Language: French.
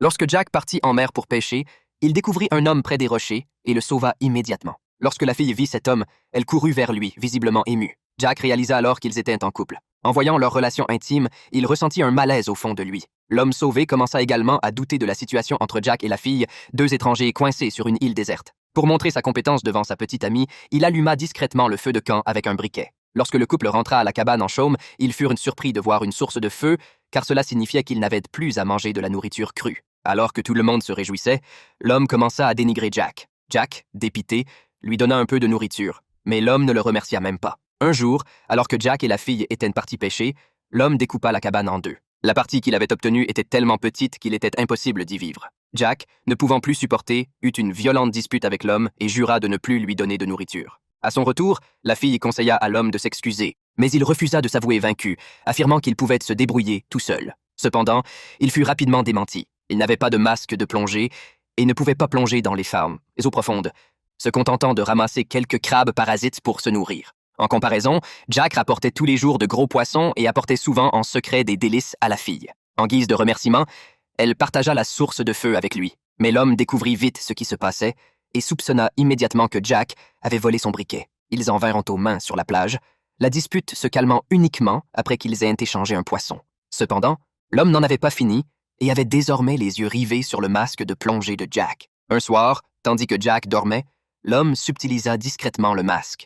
Lorsque Jack partit en mer pour pêcher, il découvrit un homme près des rochers et le sauva immédiatement. Lorsque la fille vit cet homme, elle courut vers lui, visiblement émue. Jack réalisa alors qu'ils étaient en couple. En voyant leur relation intime, il ressentit un malaise au fond de lui. L'homme sauvé commença également à douter de la situation entre Jack et la fille, deux étrangers coincés sur une île déserte. Pour montrer sa compétence devant sa petite amie, il alluma discrètement le feu de camp avec un briquet. Lorsque le couple rentra à la cabane en chaume, ils furent surpris de voir une source de feu, car cela signifiait qu'ils n'avaient plus à manger de la nourriture crue. Alors que tout le monde se réjouissait, l'homme commença à dénigrer Jack. Jack, dépité, lui donna un peu de nourriture, mais l'homme ne le remercia même pas. Un jour, alors que Jack et la fille étaient partis pêcher, l'homme découpa la cabane en deux. La partie qu'il avait obtenue était tellement petite qu'il était impossible d'y vivre. Jack, ne pouvant plus supporter, eut une violente dispute avec l'homme et jura de ne plus lui donner de nourriture. À son retour, la fille conseilla à l'homme de s'excuser, mais il refusa de s'avouer vaincu, affirmant qu'il pouvait se débrouiller tout seul. Cependant, il fut rapidement démenti. Il n'avait pas de masque de plongée et ne pouvait pas plonger dans les eaux profondes, se contentant de ramasser quelques crabes parasites pour se nourrir. En comparaison, Jack rapportait tous les jours de gros poissons et apportait souvent en secret des délices à la fille. En guise de remerciement, elle partagea la source de feu avec lui. Mais l'homme découvrit vite ce qui se passait et soupçonna immédiatement que Jack avait volé son briquet. Ils en vinrent aux mains sur la plage, la dispute se calmant uniquement après qu'ils aient échangé un poisson. Cependant, l'homme n'en avait pas fini et avait désormais les yeux rivés sur le masque de plongée de Jack. Un soir, tandis que Jack dormait, l'homme subtilisa discrètement le masque.